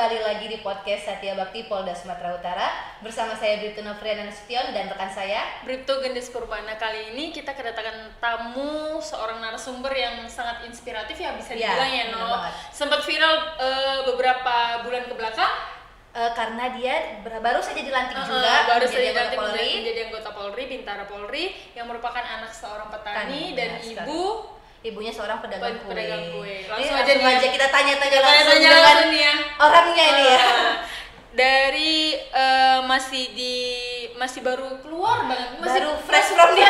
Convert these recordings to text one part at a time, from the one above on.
kembali lagi di podcast Satya Bakti Polda Sumatera Utara. Bersama saya Bribtu Novriana Nasution dan rekan saya Bribtu Gendis Purbana. Kali ini kita kedatangan tamu, seorang narasumber yang sangat inspiratif ya, bisa dibilang ya, No. Sempat viral beberapa bulan ke belakang karena dia baru saja dilantik juga baru saja dilantik menjadi anggota Polri, Bintara Polri, yang merupakan anak seorang petani dan ibunya seorang pedagang kue. Langsung aja kita tanya-tanya langsung nih ya orangnya ini ya. Dari masih baru keluar banget, baru fresh from the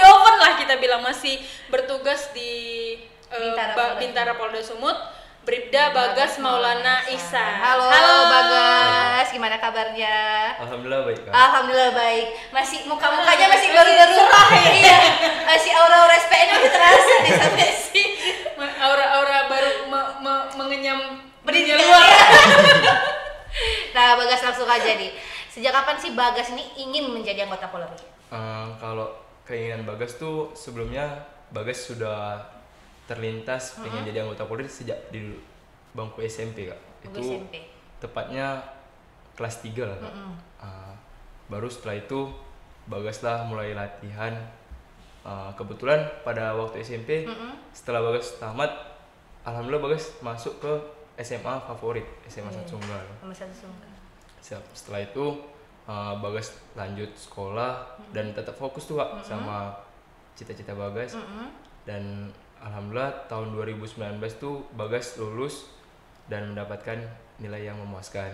oven lah kita bilang, masih bertugas di Bintara Polda Sumut. Bribda Bagas Maulana Ihsan. Halo Bagas, gimana kabarnya? Alhamdulillah baik, Kak. Alhamdulillah baik. Masih mukanya masih baru-baru iya. Masih aura-aura SPN masih terasa di sampai sini. Aura baru mengenyam pendidikan luar. Nah, Bagas langsung aja nih. Sejak kapan sih Bagas ini ingin menjadi anggota Polri? Kalau keinginan Bagas tuh sebelumnya Bagas sudah terlintas pengen jadi anggota Polri sejak di bangku SMP, Kak. Itu SMP. Tepatnya kelas 3 lah, Kak. Baru setelah itu Bagas lah mulai latihan. Kebetulan pada waktu SMP setelah Bagas tamat, alhamdulillah Bagas masuk ke SMA favorit, SMA Sunggal. Setelah itu Bagas lanjut sekolah dan tetap fokus tuh, Kak, sama cita-cita Bagas. Dan alhamdulillah tahun 2019 tuh Bagas lulus dan mendapatkan nilai yang memuaskan.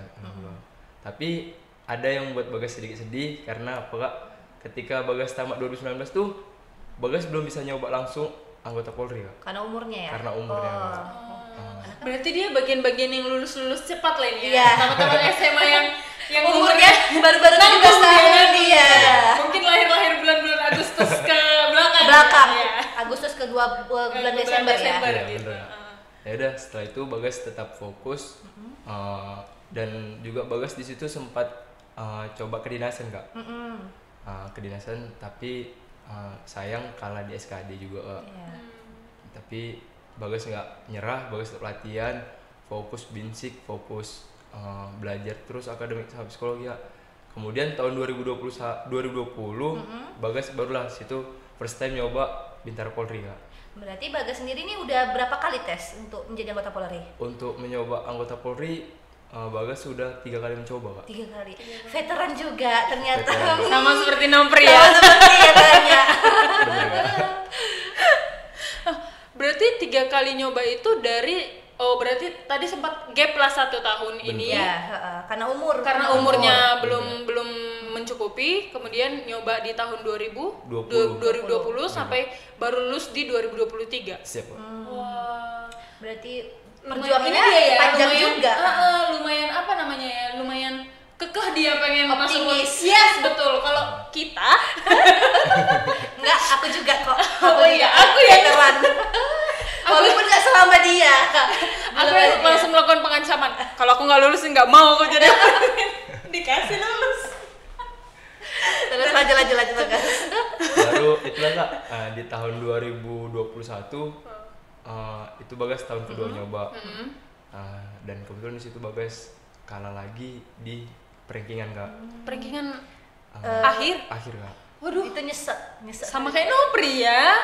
Tapi ada yang membuat Bagas sedikit sedih karena apa, Kak? Ketika Bagas tamat 2019 tuh Bagas belum bisa nyoba langsung anggota Polri, Kak. Karena umurnya ya? Karena umurnya. Berarti dia bagian-bagian yang lulus cepat lah ini ya? Iya. Teman-teman SMA yang umurnya baru-baru 17 tahun dia. Mungkin lahir bulan-bulan Agustus ke belakang. Ya. Agustus ke bulan Desember ya. Gitu. Ya udah, setelah itu Bagas tetap fokus. Dan juga Bagas di situ sempat coba kedinasan, Kak. Kedinasan, tapi sayang kalah di SKD juga, Kak. Tapi Bagas nggak nyerah, Bagas tetap latihan, fokus binsik, fokus belajar terus akademik sama psikologi, Kak. Kemudian tahun 2020 Bagas barulah situ first time nyoba Bintara Polri, Kak. Berarti Bagas sendiri ini udah berapa kali tes untuk menjadi anggota Polri? Untuk mencoba anggota Polri, Bagas sudah 3 kali mencoba, Kak. 3 kali. Veteran juga ternyata. Sama seperti Nompri ya. Seperti ya tanya. Berarti 3 kali nyoba itu berarti tadi sempat gap lah 1 tahun. Bener. Ini ya, karena umurnya belum mencukupi, kemudian nyoba di tahun 2020 sampai baru lulus di 2023. Siap, Pak. Wah, berarti perjuangannya panjang juga. Lumayan apa namanya ya? Lumayan kekeh dia pengen optimis. Yes, betul. Kalau kita enggak, aku juga kok. Aku ya teman. Walaupun nggak selama dia. Aku langsung melakukan pengancaman. Kalau aku nggak lulus nggak mau aku jadi dikasih lulus. Terus lanjut Bagas. Baru itulah, Kak, di tahun 2021 itu Bagas tahun kedua nyoba. Dan kebetulan di situ Bagas kalah lagi di rankingan, Kak. Rankingan akhir, Kak. Waduh, itu nyesek. Sama kayak Nopri ya.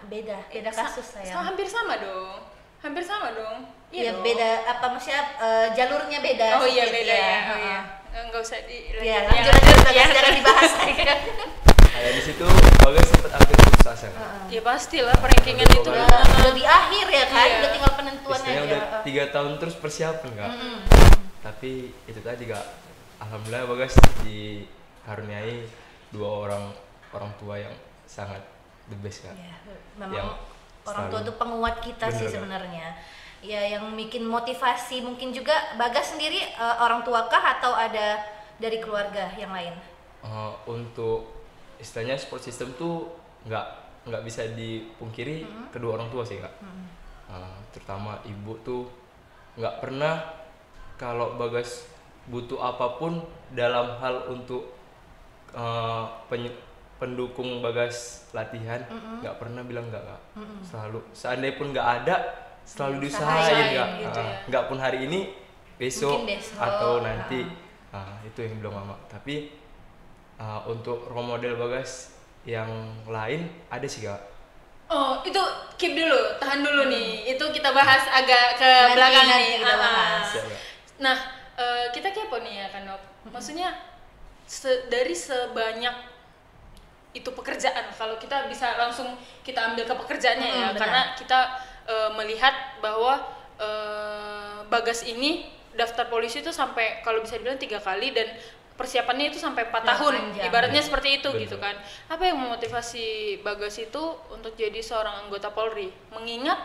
Beda kasus saya. Hampir sama dong. Iya, beda apa maksudnya jalurnya beda. Oh iya, beda ya. Oh iya. Enggak usah jangan dibahas lagi kan. Di situ Bagas sempat hampir putus asa, Kak. Ya pastilah, rankingan itu udah di akhir ya kan, udah tinggal penentuan istilahnya aja. Udah 3 tahun terus persiapan, Kak. Tapi itu tadi, Kak, alhamdulillah Bagas dikaruniai 2 orang tua yang sangat the best, Kak. Ya, memang orang tua itu penguat kita sih sebenarnya. Ya, yang bikin motivasi mungkin juga Bagas sendiri orang tua kah atau ada dari keluarga yang lain? Untuk istilahnya support system tuh nggak bisa dipungkiri kedua orang tua sih, Kak. Terutama ibu tuh nggak pernah kalau Bagas butuh apapun dalam hal untuk pendukung Bagas latihan, nggak pernah bilang nggak, Kak. Selalu, seandainya pun nggak ada, selalu diusahain, Kak. Gitu ya. Nggak pun hari ini besok, besok atau nanti. Itu yang bilang mama. Tapi untuk role model Bagas yang lain ada sih kak. Oh, itu keep dulu, tahan dulu nih. Itu kita bahas agak ke belakang nih. Nah, kita kepo nih ya kan, Nop. Maksudnya dari sebanyak itu pekerjaan, kalau kita bisa langsung kita ambil ke pekerjaannya ya, benar. karena kita melihat bahwa Bagas ini daftar polisi itu sampai kalau bisa dibilang 3 kali dan persiapannya itu sampai 4 tahun, ibaratnya seperti itu. Bener. Gitu kan. Apa yang memotivasi Bagas itu untuk jadi seorang anggota Polri? Mengingat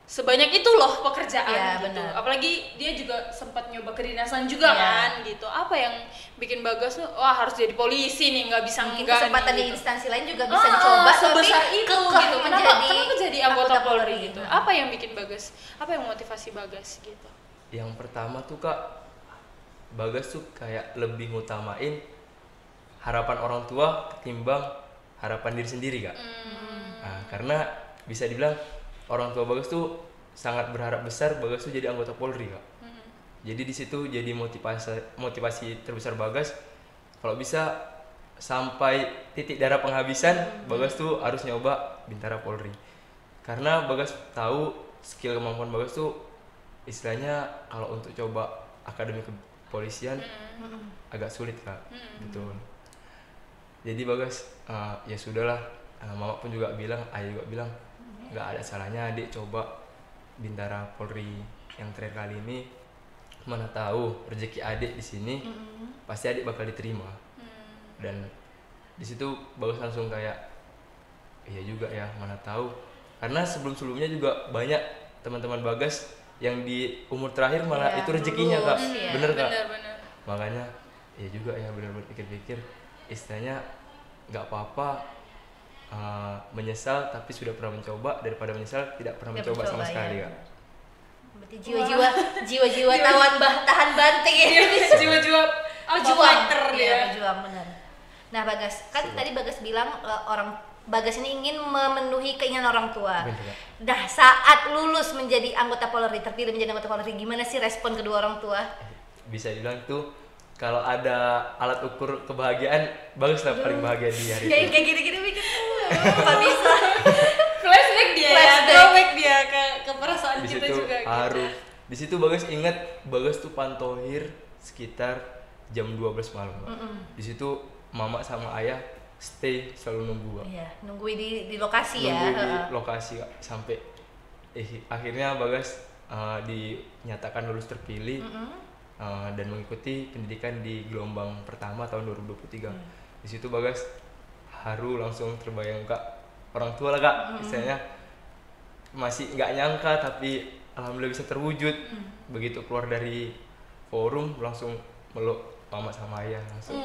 sebanyak itu loh pekerjaan gitu. Bener. Apalagi dia juga sempat nyoba kedinasan juga kan gitu. Apa yang bikin Bagas tuh harus jadi polisi nih, nggak bisa mungkin enggak kesempatan nih, di gitu. instansi lain juga bisa dicoba, sebesar tapi itu gitu. Kenapa jadi anggota Polri gitu? Nah. Apa yang bikin Bagas? Apa yang memotivasi Bagas gitu? Yang pertama tuh kak, Bagas tuh kayak lebih ngutamain harapan orang tua ketimbang harapan diri sendiri kak. Karena bisa dibilang orang tua Bagas tuh sangat berharap besar Bagas tuh jadi anggota Polri kak. Jadi di situ jadi motivasi terbesar Bagas, kalau bisa sampai titik darah penghabisan Bagas tuh harus nyoba Bintara Polri. Karena Bagas tahu skill kemampuan Bagas tuh istilahnya kalau untuk coba akademi kepolisian agak sulit kak. Betul. Jadi Bagas ya sudahlah, mama pun juga bilang, ayah juga bilang nggak ada salahnya adik coba Bintara Polri yang terakhir kali ini, mana tahu rezeki adik di sini pasti adik bakal diterima. Dan di situ Bagas langsung kayak iya juga ya, mana tahu, karena sebelumnya juga banyak teman-teman Bagas yang di umur terakhir malah itu rezekinya kak. Bener kak. Bener. Makanya ya juga ya benar-benar pikir-pikir, istilahnya nggak apa-apa menyesal tapi sudah pernah mencoba daripada menyesal tidak pernah mencoba sama sekali kak. Berarti jiwa-jiwa tahan banting ya. Jiwa-jiwa pejuang benar. Nah Bagas, kan tadi Bagas bilang Bagas ini ingin memenuhi keinginan orang tua. Bener. Nah saat lulus menjadi anggota Polri, terpilih menjadi anggota Polri, gimana sih respon kedua orang tua? Bisa dibilang tuh kalau ada alat ukur kebahagiaan, Bagas lah paling bahagia di hari itu. Kayak gini-gini bikin nggak bisa. Flashback dia ke perasaan Di kita situ juga. haru. Di situ Bagas ingat, Bagas tuh pantohir sekitar jam 12 malam. Di situ mama sama ayah stay selalu nunggu Kak. Iya, nungguin di lokasi ya. Nunggu di lokasi Kak, sampai akhirnya Bagas dinyatakan lulus terpilih dan mengikuti pendidikan di gelombang pertama tahun 2023. Di situ Bagas haru, langsung terbayang Kak, orang tua lah Kak, istilahnya masih nggak nyangka tapi alhamdulillah bisa terwujud. Begitu keluar dari forum langsung meluk mama sama ayah langsung.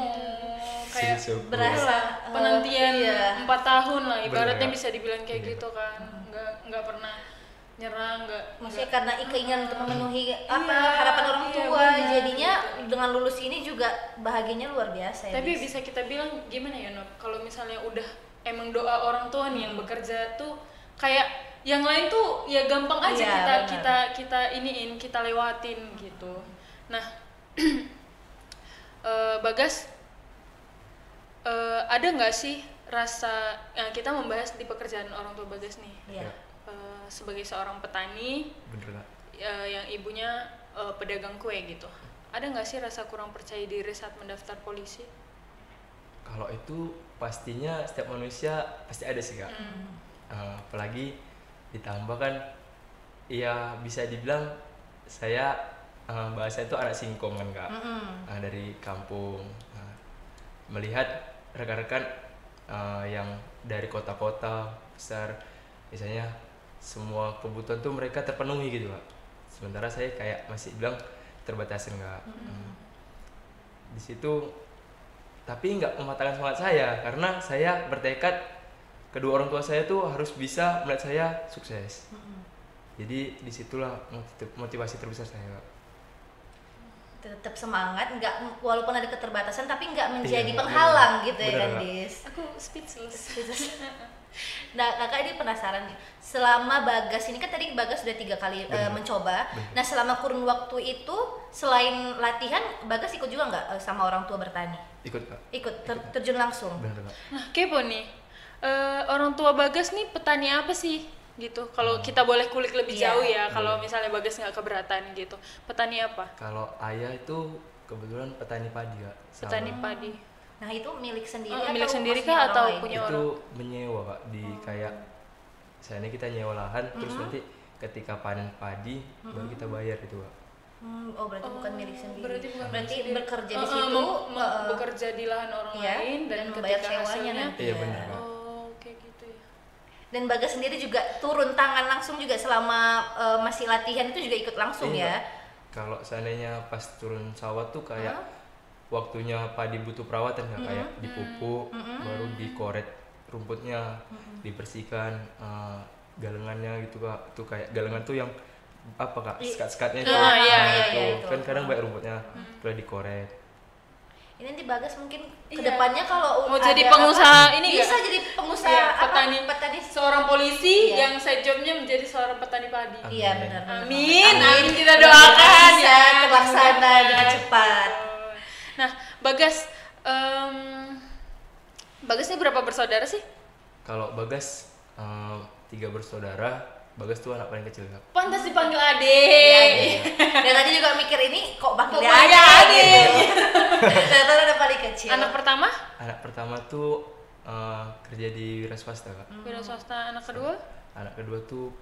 Kayak berasa penantian 4 tahun lah ibaratnya. Bener, bisa dibilang kayak gitu kan. Nggak pernah nyerah, maksudnya karena keinginan untuk memenuhi harapan orang tua, jadinya dengan lulus ini juga bahagianya luar biasa ya. Tapi bisa kita bilang gimana ya Nop, kalau misalnya udah emang doa orang tua nih yang bekerja tuh kayak yang lain tuh ya gampang aja kita lewatin gitu. Nah Bagas, ada nggak sih rasa kita membahas di pekerjaan orang tua Bagas nih? Iya. Sebagai seorang petani, yang ibunya pedagang kue gitu, ada nggak sih rasa kurang percaya diri saat mendaftar polisi? Kalau itu pastinya setiap manusia pasti ada sih Kak. Apalagi ditambah kan, ya bisa dibilang saya bahasa itu anak singkong kan Kak, dari kampung. Melihat rekan-rekan yang dari kota-kota besar, misalnya semua kebutuhan tuh mereka terpenuhi gitu Kak. Sementara saya kayak masih bilang terbatasin Kak. Di situ tapi nggak mematahkan semangat saya, karena saya bertekad kedua orang tua saya tuh harus bisa melihat saya sukses. Jadi disitulah motivasi terbesar saya Kak. tetap semangat, nggak walaupun ada keterbatasan tapi nggak menjadi Iya, penghalang gitu ya bener, kan, Kak. Dis. Aku speechless. Nah, kakak ini penasaran nih, selama Bagas ini kan tadi Bagas sudah 3 kali mencoba. Nah, selama kurun waktu itu selain latihan, Bagas ikut juga nggak sama orang tua bertani? Ikut Kak. Ikut terjun langsung. Bener Kak. Nah, kepo nih. Orang tua Bagas nih petani apa sih? Gitu. Kalau kita boleh kulik lebih Iya. jauh ya, kalau misalnya Bagas nggak keberatan gitu. Petani apa? Kalau ayah itu kebetulan petani padi Kak. Petani padi. Nah, itu milik sendiri Milik atau sendiri maksudnya kah orang atau lain? punya itu orang? menyewa Kak di kayak misalnya kita nyewa lahan terus nanti ketika panen padi baru kita bayar itu Kak. Oh, berarti bukan milik sendiri. Berarti bukan Berarti milik sendiri. bekerja di situ Bekerja di lahan orang iya, lain dan membayar ketika sewanya hasilnya nanti. Iya ya. benar Kak. oh kayak gitu ya. Dan Bagas sendiri juga turun tangan langsung juga selama masih latihan itu juga ikut langsung Iya. ya. Kalau seandainya pas turun sawah tuh kayak waktunya padi butuh perawatan Kak, kayak dipupuk, baru dikoret rumputnya, dibersihkan galengannya gitu Kak. Tuh kayak galengan tuh yang apa Kak? Sekat-sekatnya itu. Ah, iya, Nah, iya, itu. itu. Kan kadang banyak rumputnya, udah dikoret. Ini nanti Bagas mungkin Iya. kedepannya kalau Mau ada jadi pengusaha apa, ini bisa nggak? jadi pengusaha Iya, apa? petani. Seorang polisi Iya. yang side jobnya menjadi seorang petani padi. Iya benar. Amin, amin kita doakan bisa ya. terlaksana Mudah-mudahan. dengan cepat. Nah, Bagas, Bagas ini berapa bersaudara sih? Kalau Bagas 3 bersaudara, Bagas tuh anak paling kecil Kak. Pantas dipanggil Iya, adik. Dan tadi juga mikir ini kok Kok panggil panggil adik? Ternyata udah paling kecil. Anak pertama? Anak pertama tuh kerja di wira swasta Kak. Wira swasta. Anak kedua? Anak kedua tuh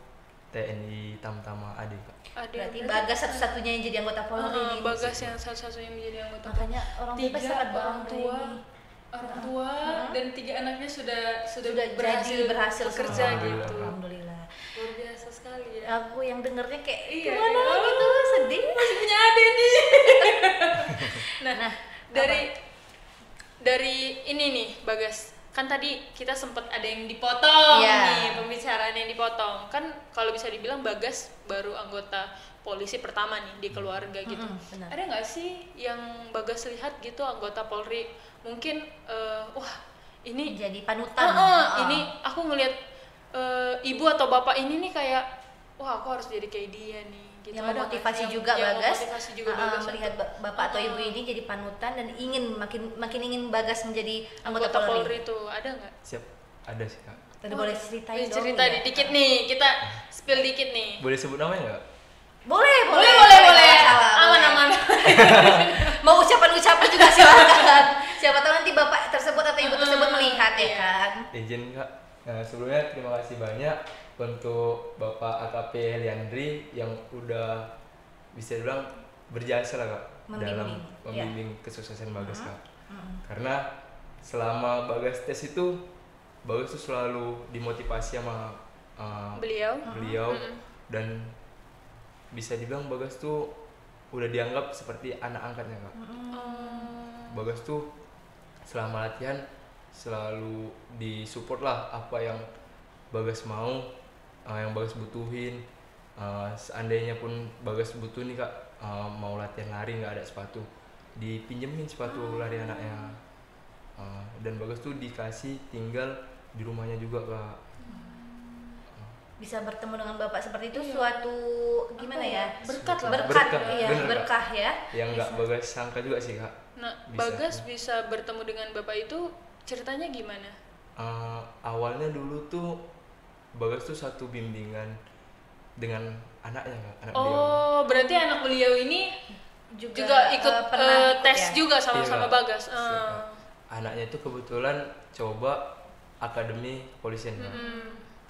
TNI Tamtama AD Kak. Adik. Berarti Bagas satu-satunya yang jadi anggota Polri nih. Bagas yang satu-satunya menjadi anggota. Makanya orang tua sangat orang bangga tua, ini. orang tua dan 3 anaknya sudah Sudah berhasil berhasil bekerja semua. gitu. Alhamdulillah. Luar biasa sekali ya. Aku yang dengernya kayak Iya, gimana iya. gitu, sedih. Masih punya adik nih. nah, dari ini nih Bagas, kan tadi kita sempet ada yang dipotong Iya. nih, pembicaraan yang dipotong. Kan kalau bisa dibilang Bagas baru anggota polisi pertama nih di keluarga gitu. benar. Ada nggak sih yang Bagas lihat gitu anggota Polri mungkin wah ini Jadi panutan. ini aku ngelihat ibu atau bapak ini nih kayak wah aku harus jadi kayak dia nih gitu. Yang Ada nggak memotivasi sih juga yang Bagas, memotivasi juga Bagas melihat bapak atau ibu ini jadi panutan dan ingin makin ingin Bagas menjadi anggota anggota Polri. Polri itu ada nggak? Siap, ada sih Kak. Tadi boleh ceritain dong. Cerita ya? dikit nih, kita spill dikit nih. Boleh sebut namanya nggak? Boleh. Salah, Aman. Mau ucapan-ucapan juga silakan. Siapa tahu nanti bapak tersebut atau ibu tersebut melihat ya iya. kan. Izin Kak. Nah, sebelumnya terima kasih banyak untuk Bapak AKP Heliandri yang udah bisa dibilang berjasa lah Kak dalam membimbing kesuksesan Bagas Kak. Karena selama Bagas tes itu Bagas tuh selalu dimotivasi sama Beliau. dan bisa dibilang Bagas tuh udah dianggap seperti anak angkatnya Kak. Bagas tuh selama latihan selalu disupport lah apa yang Bagas mau, yang Bagas butuhin. Seandainya pun Bagas butuh nih Kak, mau latihan lari nggak ada sepatu, dipinjemin sepatu lari anaknya. Dan Bagas tuh dikasih tinggal di rumahnya juga Kak. Bisa bertemu dengan bapak seperti itu suatu gimana ya? Berkat lah. Berkat, Berkah, iya, bener, Kak. berkah ya. Yang nggak Bagas sangka juga sih Kak. Nah, Bisa. Bagas bisa bertemu dengan bapak itu ceritanya gimana? Awalnya dulu tuh Bagas tuh satu bimbingan dengan anaknya Kak, anak beliau. Oh, berarti anak beliau ini juga ikut pernah ikut tes ya? juga sama-sama Iya, Kak. Bagas. Anaknya itu kebetulan coba akademi polisian Kak.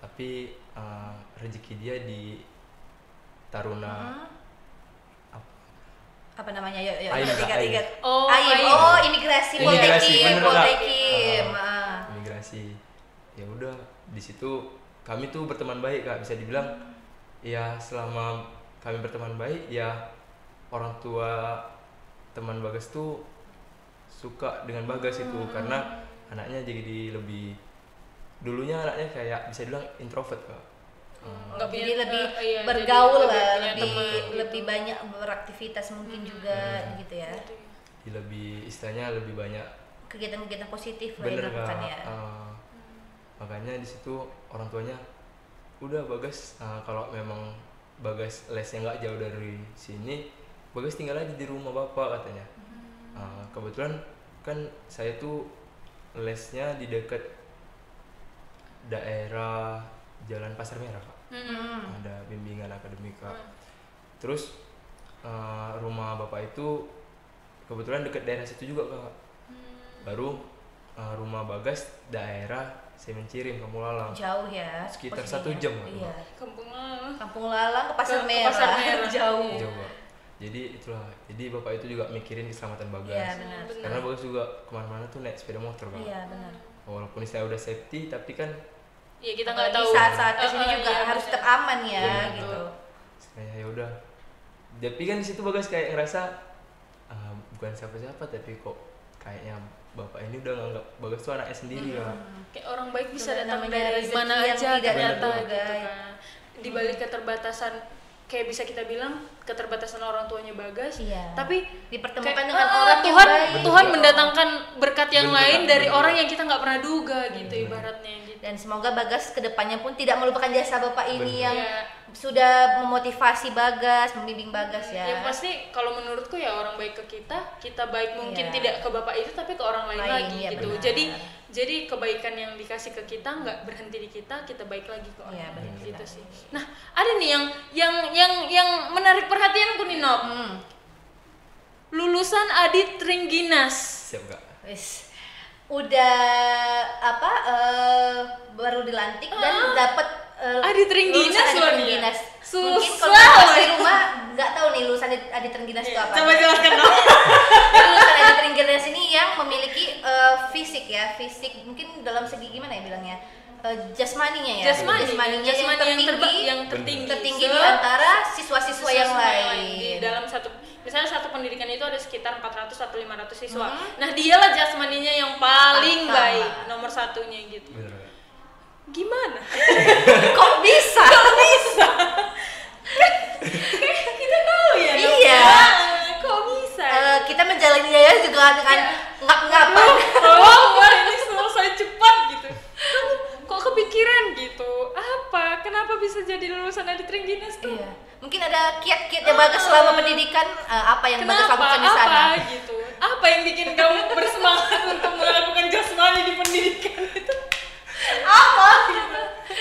Tapi rezeki dia di Taruna Apa namanya? Yuk, AIM, Kak, AIM. ingat. Oh, AIM. AIM. Oh, imigrasi, Imigrasi, Poltekim, bener, Kak. Poltekim. Imigrasi. Ya udah di situ kami tuh berteman baik Kak, bisa dibilang ya selama kami berteman baik ya orang tua teman Bagas tuh suka dengan Bagas itu karena anaknya jadi lebih dulunya anaknya kayak bisa dibilang introvert Kak. Jadi lebih iya, bergaul jadi lah, punya teman, lebih banyak beraktivitas mungkin juga gitu ya. Lebih istilahnya lebih banyak Kegiatan-kegiatan positif lah bener yang dilakukan ya. Makanya di situ orang tuanya udah Bagas, kalau memang Bagas lesnya nggak jauh dari sini, Bagas tinggal aja di rumah bapak katanya. Kebetulan kan saya tuh lesnya di dekat daerah Jalan Pasar Merah Kak. Ada bimbingan akademika. Terus rumah bapak itu kebetulan dekat daerah situ juga Kak. Baru rumah Bagas daerah Semencirim, Kampung Lalang. Jauh ya. Sekitar posisinya. 1 jam. Iya. Kampung Lalang Kampung Lalang ke Pasar Ke Merah. Pasar Merah. Jauh. Jauh Kak. Jadi itulah. Jadi bapak itu juga mikirin keselamatan Bagas. Iya benar. Karena Bagas juga kemana-mana tuh naik sepeda motor Kak. Iya benar. Walaupun saya udah safety tapi kan ya kita nggak Apalagi tahu saat-saat kesini juga iya, harus benar. tetap aman ya Benar. gitu. kayak ya udah. Tapi kan di situ Bagas kayak ngerasa bukan siapa-siapa tapi kok kayaknya bapak ini udah nganggap Bagas tuh anaknya sendiri Kak. Kayak orang baik bisa Benar, datang namanya dari rezeki mana yang aja tidak ternyata terduga, gitu ya. kan. Di balik keterbatasan kayak bisa kita bilang keterbatasan orang tuanya Bagas, Iya. tapi Dipertemukan kayak, dengan orang yang Tuhan baik, Tuhan gitu. mendatangkan berkat yang Bener, lain dari bener. orang yang kita nggak pernah duga gitu ibaratnya gitu. Dan semoga Bagas kedepannya pun tidak melupakan jasa bapak ini Benar. yang Iya. sudah memotivasi Bagas, membimbing Bagas ya. Ya pasti kalau menurutku ya orang baik ke kita baik mungkin Iya. tidak ke bapak itu tapi ke orang lain lagi ya, gitu. benar. Jadi kebaikan yang dikasih ke kita nggak berhenti di kita baik lagi ke orang Iya, lain benar. gitu sih. Nah, ada nih yang menarik perhatianku nih Nop. Lulusan Adi Trengginas. Siap Kak. Wis. Udah baru dilantik dan dapat Adi Trengginas lulusan Adi loh dia. Trengginas. Susah Mungkin kalau pas loh. di rumah nggak tahu nih lulusan Adi Trengginas itu apa. Coba jelaskan dong. Lulusan Adi Trengginas ini yang memiliki fisik ya, fisik mungkin dalam segi gimana ya bilangnya, jasmaninya ya, Jasmaninya yang tertinggi tertinggi di antara siswa-siswa yang lain. Di dalam misalnya satu pendidikan itu ada sekitar 400 atau 500 siswa. Nah, dialah jasmaninya yang paling Pertama. baik, nomor satunya gitu. Bener Kak. Gimana? Kok bisa? Kita tahu ya. Nop, Iya. ya. Kok bisa? Kita menjalaninya ya juga dengan ngap-ngapan. Wah, ini selesai cepat gitu. Kok kepikiran gitu? Apa? Kenapa bisa jadi lulusan Adi Trengginas tuh? Iya. Mungkin ada kiat-kiatnya Bagas selama pendidikan, apa yang Bagas lakukan di sana? Apa gitu? Apa yang bikin kamu bersemangat untuk melakukan jasmani di pendidikan itu? Apa?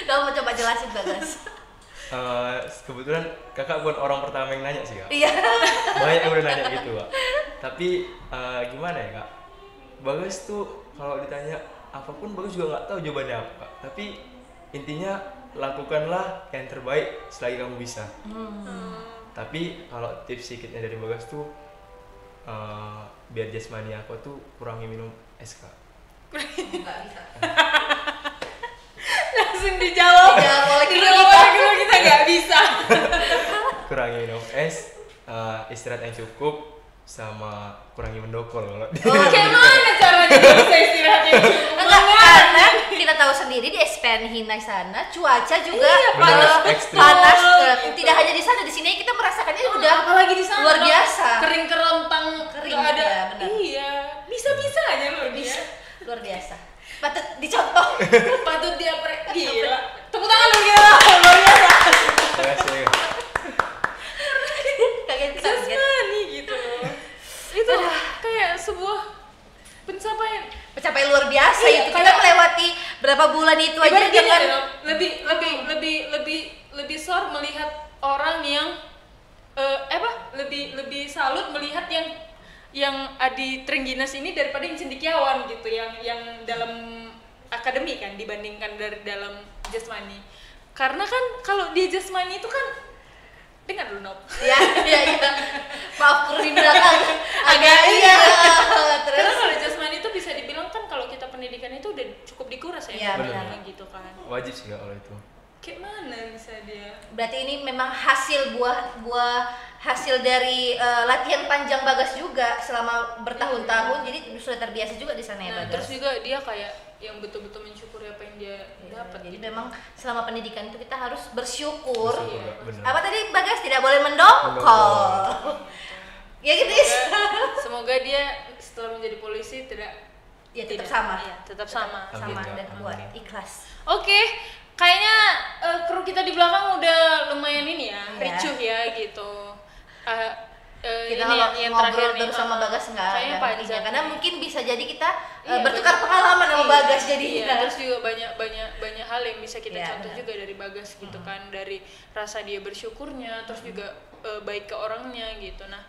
Kamu mau coba jelasin Bagas. Kebetulan kakak bukan orang pertama yang nanya sih Kak. Iya. Banyak yang udah nanya gitu Kak. Tapi gimana ya Kak? Bagas tuh kalau ditanya apapun Bagas juga nggak tahu jawabannya apa Kak. Tapi intinya lakukanlah yang terbaik selagi kamu bisa. Tapi kalau tips sedikitnya dari Bagas tuh biar jasmani aku tuh kurangi minum es Kak. Nggak bisa. Langsung dijawab. Dijawab oleh kita. Dijawab kita nggak bisa. Kurangi minum es, istirahat yang cukup, sama kurangi mendokol kalau Kayak mana caranya bisa istirahat yang cukup? Enggak, karena kita tahu sendiri di SPN Hinai sana cuaca juga Iya, panas ekstrim. panas. Betul. Tidak hanya di sana, di sini kita merasakannya udah apalagi di sana luar biasa. kering kerontang Kering, nggak ada. ya, benar. Iya, bisa aja loh dia. Luar biasa. Patut dicontoh. Patut dia gila. Tepuk tangan dong gila. Luar biasa. Makasih. Kaget. Jasmani gitu loh. Itu kayak sebuah pencapaian. Pencapaian luar biasa Iya, itu. Kita melewati berapa bulan itu aja Ibarat gini, dengan lebih sor melihat orang yang lebih salut melihat yang Adi Trengginas ini daripada yang cendekiawan gitu, yang dalam akademi kan dibandingkan dari dalam jasmani. Karena kan kalau di jasmani itu kan dengar dulu Nop. ya. Maaf kurang di belakang. Agak iya. Terus Karena kalau jasmani itu bisa dibilang kan kalau kita pendidikan itu udah cukup dikuras Iya, ya, benar. gitu kan. Wajib sih Kak kalau itu. Kayak mana bisa dia? berarti ini memang hasil hasil dari latihan panjang Bagas juga selama bertahun-tahun, jadi sudah terbiasa juga di sana ya Nah, Bagas. terus juga dia kayak yang betul-betul mensyukuri apa yang dia dapat. Jadi memang selama pendidikan itu kita harus bersyukur. Bener. Apa tadi Bagas, tidak boleh mendongkol. Ya gitu. Semoga dia setelah menjadi polisi tetap sama. Ya, tetap sama. Sama Amin, dan ya. kuat, Amin. ikhlas. Oke, kayaknya kru kita di belakang udah lumayan ini ya, Iya. ricuh ya gitu. Kita ini kalau yang ngobrol terakhir nih, terus sama Bagas nggak kayaknya ada panjang artinya. Karena nih. mungkin bisa jadi kita Iya, bertukar banyak- pengalaman sama iya, Bagas jadi. iya, terus juga banyak hal yang bisa kita Iya, contoh benar. juga dari Bagas gitu kan, dari rasa dia bersyukurnya, terus juga baik ke orangnya gitu. Nah,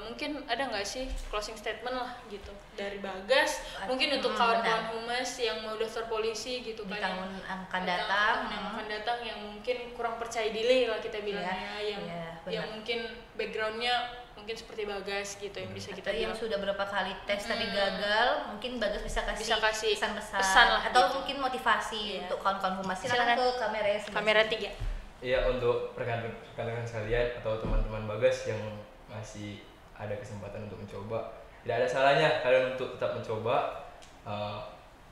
mungkin ada nggak sih closing statement lah gitu dari Bagas, mungkin untuk kawan-kawan benar. humas yang mau daftar polisi gitu Di kan, tahun akan di datang. tahun yang akan datang yang mungkin kurang percaya diri lah kita bilangnya, Iya, yang benar. yang mungkin backgroundnya mungkin seperti Bagas gitu yang bisa kita Atau yang bilang. sudah berapa kali tes tapi gagal, mungkin Bagas bisa kasih pesan-pesan pesan lah atau gitu. mungkin motivasi Iya. untuk kawan-kawan humas. Silakan. Silakan ke kamera ya. Kamera 3. Iya, untuk rekan-rekan sekalian atau teman-teman Bagas yang masih ada kesempatan untuk mencoba, tidak ada salahnya kalian untuk tetap mencoba.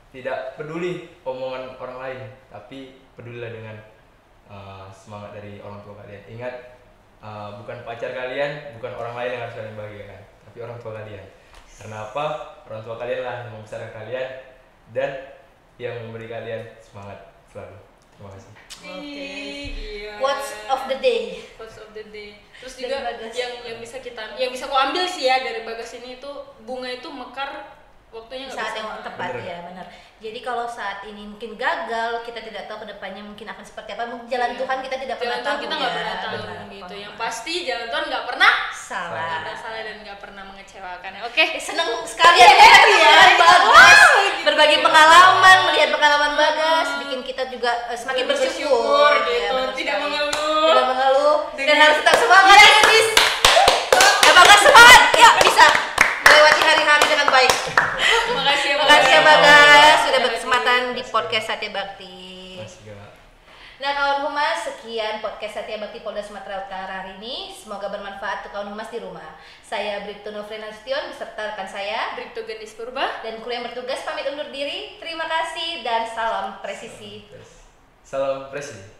Tidak peduli omongan orang lain, tapi pedulilah dengan semangat dari orang tua kalian. Ingat, bukan pacar kalian, bukan orang lain yang harus kalian bahagiakan, tapi orang tua kalian. Karena apa? Orang tua kalian lah yang membesarkan kalian dan yang memberi kalian semangat selalu. Terima kasih. Quotes of the day. Quotes of the day. Terus Dari juga Bagas. yang bisa aku ambil sih ya dari Bagas ini itu bunga itu mekar waktunya nggak Saat bisa. yang tepat. Bener. Ya benar. Jadi kalau saat ini mungkin gagal, kita tidak tahu kedepannya mungkin akan seperti apa. Mungkin jalan Iya. Tuhan kita tidak pernah Jalan tahu. Tuhan kita nggak ya. pernah tahu Benar. gitu. Yang pasti jalan Tuhan nggak pernah Salah. ada salah dan nggak pernah mengecewakan. Oke. Seneng sekali ya Bagas berbagi pengalaman, melihat pengalaman Bagas, bikin kita juga semakin Lebih bersyukur gitu, Ya, benar tidak sekali. mengeluh. Tidak mengeluh dan Dengan- harus tetap semangat ya guys. Ya Bagas semangat, ya bisa melewati hari-hari dengan baik. Makasih ya Makasih ya Bagas sudah Terima berkesempatan kasih. di podcast Satya Bakti. Masih gak? Nah kawan humas, sekian podcast Satya Bakti Polda Sumatera Utara hari ini. Semoga bermanfaat untuk kawan humas di rumah. Saya Bribtu Nofrian Nasution beserta rekan saya Bribtu Gendis Purba. dan kru yang bertugas pamit undur diri. Terima kasih dan salam presisi. Salam presisi.